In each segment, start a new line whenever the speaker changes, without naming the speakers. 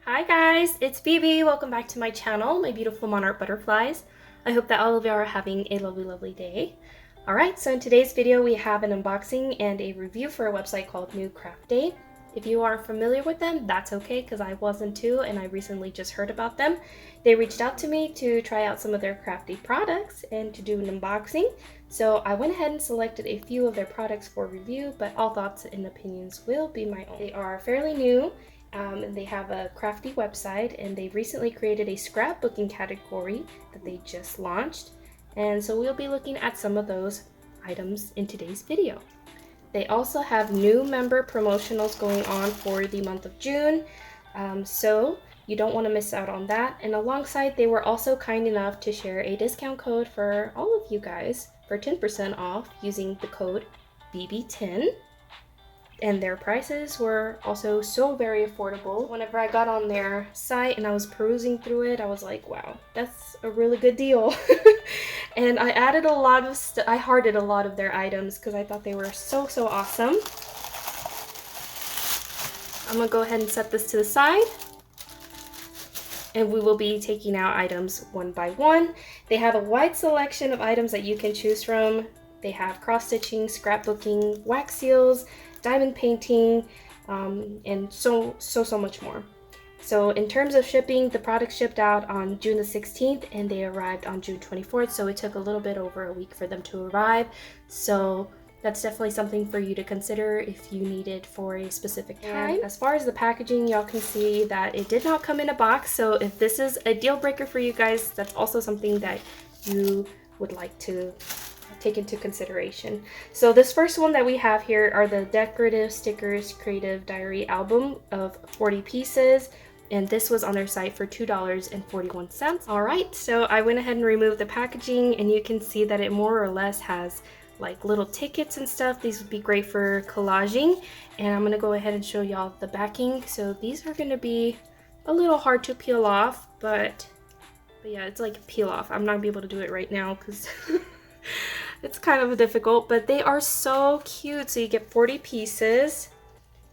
Hi guys, it's Phoebe. Welcome back to my channel, my beautiful monarch butterflies. I hope that all of you are having a lovely day. Alright, so in today's video we have an unboxing and a review for a website called New Craft Day. If you aren't familiar with them, that's okay because I wasn't too and I recently just heard about them. They reached out to me to try out some of their crafty products and to do an unboxing. So I went ahead and selected a few of their products for review, but all thoughts and opinions will be my own. They are fairly new. And they have a crafty website, and they recently created a scrapbooking category that they just launched. And so we'll be looking at some of those items in today's video. They also have new member promotionals going on for the month of June. So you don't want to miss out on that. And alongside, they were also kind enough to share a discount code for all of you guys for 10% off using the code BB10. And their prices were also so very affordable. Whenever I got on their site and I was perusing through it, I was like, wow, that's a really good deal. And I added a lot of I hearted a lot of their items because I thought they were so awesome. I'm gonna go ahead and set this to the side. And we will be taking out items one by one. They have a wide selection of items that you can choose from. They have cross-stitching, scrapbooking, wax seals, diamond painting, and so much more. So in terms of shipping, the product shipped out on June the 16th and they arrived on June 24th. So it took a little bit over a week for them to arrive. So that's definitely something for you to consider if you need it for a specific time. And as far as the packaging, y'all can see that it did not come in a box. So if this is a deal breaker for you guys, that's also something that you would like to take into consideration. So this first one that we have here are the Decorative Stickers Creative Diary album of 40 pieces, and this was on their site for $2.41. All right, so I went ahead and removed the packaging, and you can see that it more or less has like little tickets and stuff. These would be great for collaging, and I'm gonna go ahead and show y'all the backing. So these are gonna be a little hard to peel off, but yeah, it's like peel off. I'm not gonna be able to do it right now because it's kind of difficult, but they are so cute. So you get 40 pieces,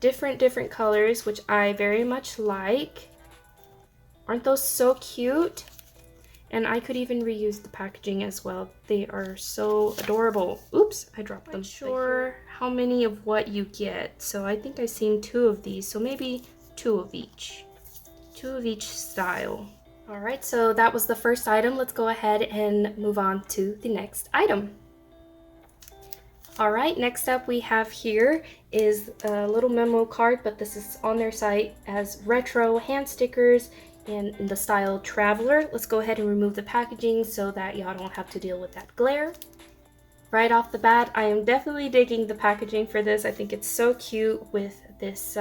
different colors, which I very much like. Aren't those so cute? And I could even reuse the packaging as well. They are so adorable. Oops, I dropped them. I'm not sure how many of what you get. So I think I've seen 2 of these, so maybe 2 of each. 2 of each style. All right, so that was the first item. Let's go ahead and move on to the next item. All right, next up we have here is a little memo card, but this is on their site as retro hand stickers and in the style Traveler. Let's go ahead and remove the packaging so that y'all don't have to deal with that glare. Right off the bat, I am definitely digging the packaging for this. I think it's so cute with this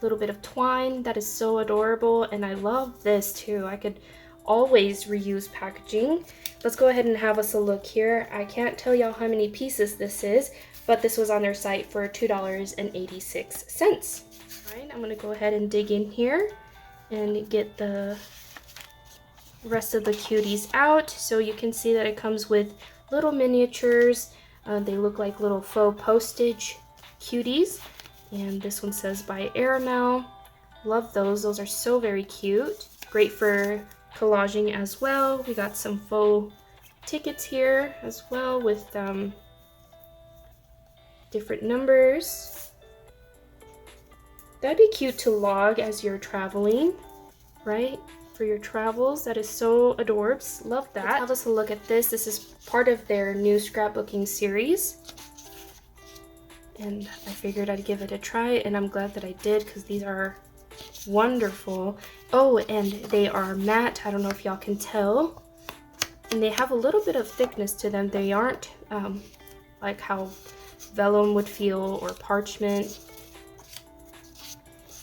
little bit of twine that is so adorable, and I love this too. I could always reuse packaging. Let's go ahead and have us a look here. I can't tell y'all how many pieces this is, but this was on their site for $2.86. All right, I'm gonna go ahead and dig in here and get the rest of the cuties out. So you can see that it comes with little miniatures. They look like little faux postage cuties. And this one says by Aramel. Love those. Those are so very cute. Great for collaging as well. We got some faux tickets here as well with different numbers. That'd be cute to log as you're traveling, right? For your travels. That is so adorbs. Love that. Let's have us a look at this. This is part of their new scrapbooking series. And I figured I'd give it a try, and I'm glad that I did because these are wonderful. Oh, and they are matte. I don't know if y'all can tell. And they have a little bit of thickness to them. They aren't like how vellum would feel or parchment.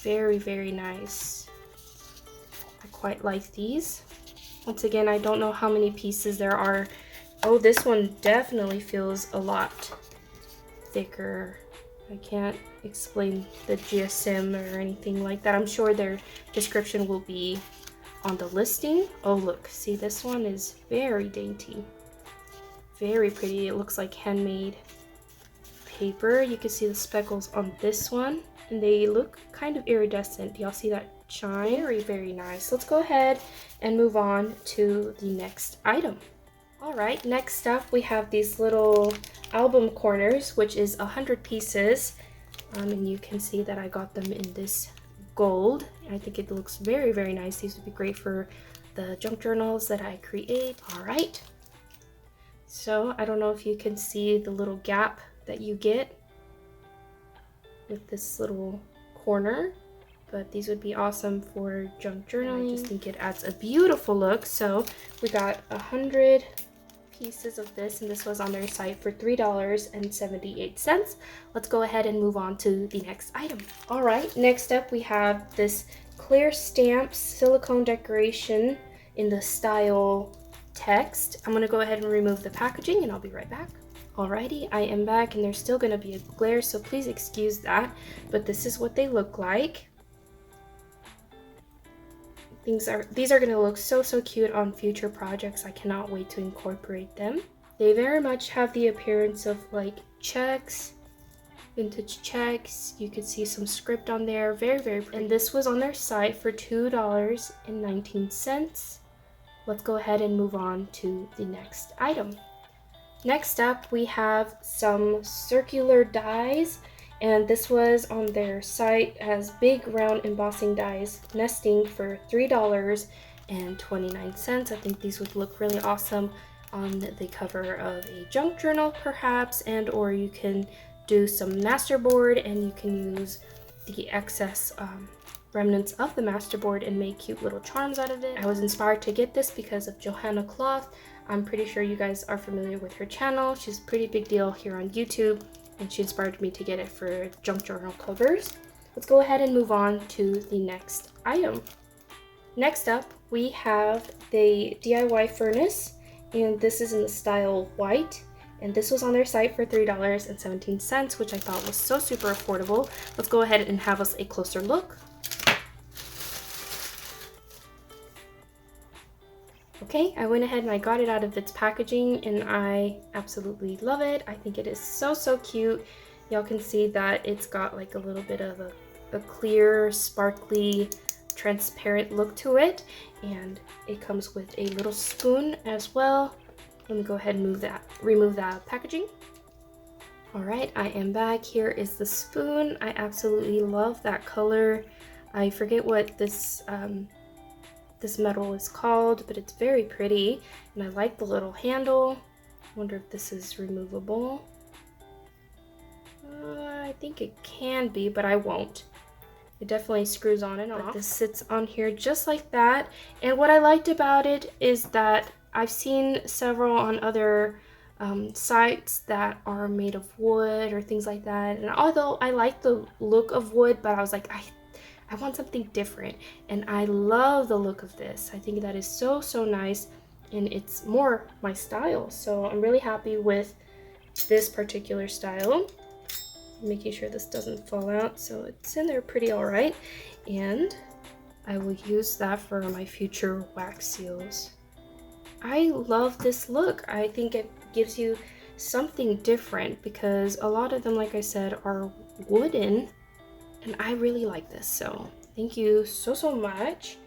Very nice. I quite like these. Once again, I don't know how many pieces there are. Oh, this one definitely feels a lot thicker. I can't explain the GSM or anything like that. I'm sure their description will be on the listing. Oh look, see, this one is very dainty. Very pretty. It looks like handmade paper. You can see the speckles on this one, and they look kind of iridescent. Y'all see that chime. Very, very nice. Let's go ahead and move on to the next item. All right, next up we have these little album corners, which is 100 pieces. And you can see that I got them in this gold. I think it looks very, very nice. These would be great for the junk journals that I create. All right. So I don't know if you can see the little gap that you get with this little corner, but these would be awesome for junk journaling. I just think it adds a beautiful look. So we got 100 pieces of this, and this was on their site for $3.78. Let's go ahead and move on to the next item. All right, next up we have this clear stamp silicone decoration in the style text. I'm gonna go ahead and remove the packaging and I'll be right back. Alrighty, I am back, and there's still gonna be a glare, so please excuse that, but this is what they look like. These are gonna look so cute on future projects. I cannot wait to incorporate them. They very much have the appearance of like checks, vintage checks. You can see some script on there, very pretty. And this was on their site for $2.19. Let's go ahead and move on to the next item. Next up, we have some circular dies, and this was on their site as big round embossing dies nesting for $3.29. I think these would look really awesome on the cover of a junk journal perhaps, and or you can do some masterboard and you can use the excess remnants of the masterboard and make cute little charms out of it. I was inspired to get this because of Johanna Cloth. I'm pretty sure you guys are familiar with her channel. She's a pretty big deal here on YouTube, and she inspired me to get it for junk journal covers. Let's go ahead and move on to the next item. Next up, we have the DIY furnace, and this is in the style white. And this was on their site for $3.17, which I thought was so super affordable. Let's go ahead and have us a closer look. Okay, I went ahead and I got it out of its packaging, and I absolutely love it. I think it is so cute. Y'all can see that it's got like a little bit of a clear, sparkly, transparent look to it, and it comes with a little spoon as well. Let me go ahead and remove that packaging. All right, I am back. Here is the spoon. I absolutely love that color. I forget what this metal is called, but it's very pretty, and I like the little handle. I wonder if this is removable. I think it can be, but I won't. It definitely screws on and off. But this sits on here just like that, and what I liked about it is that I've seen several on other sites that are made of wood or things like that, and although I like the look of wood, but I was like, I want something different, and I love the look of this. I think that is so nice, and it's more my style, so I'm really happy with this particular style. Making sure this doesn't fall out, so it's in there pretty all right, and I will use that for my future wax seals. I love this look. I think it gives you something different because a lot of them, like I said, are wooden, and I really like this, so thank you so much.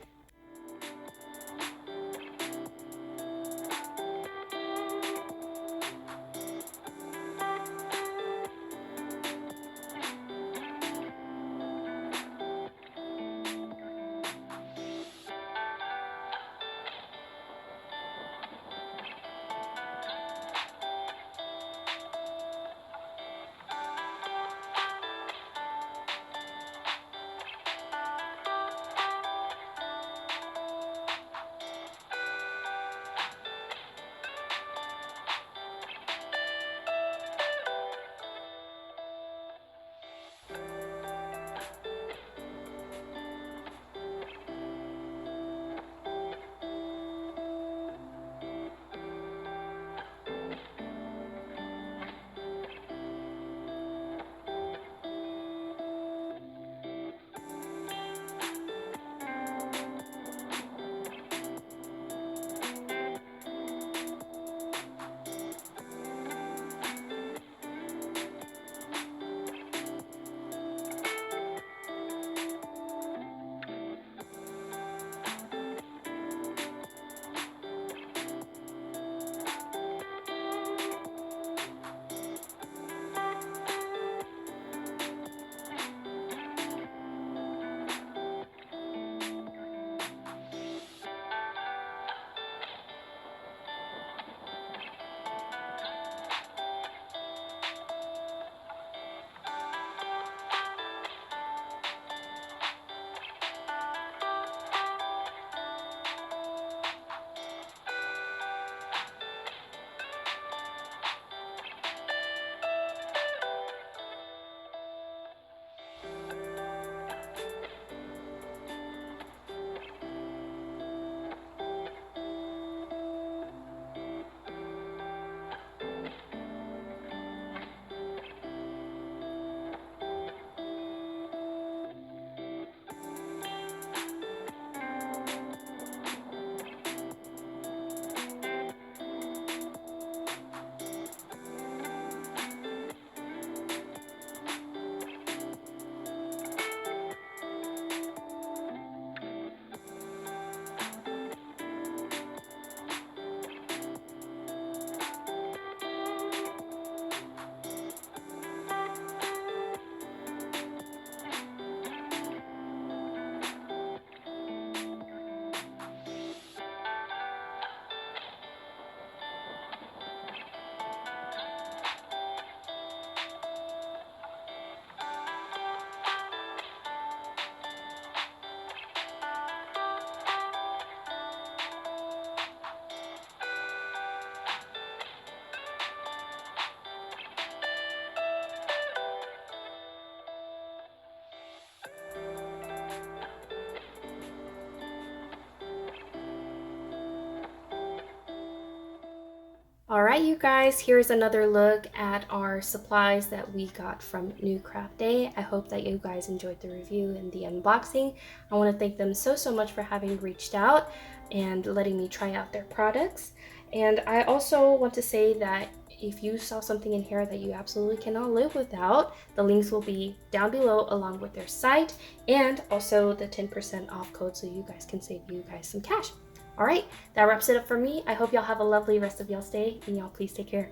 Alright, you guys, here's another look at our supplies that we got from New Craft Day. I hope that you guys enjoyed the review and the unboxing. I want to thank them so much for having reached out and letting me try out their products. And I also want to say that if you saw something in here that you absolutely cannot live without, the links will be down below along with their site and also the 10% off code so you guys can save you guys some cash. All right, that wraps it up for me. I hope y'all have a lovely rest of y'all's day, and y'all please take care.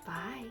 Bye.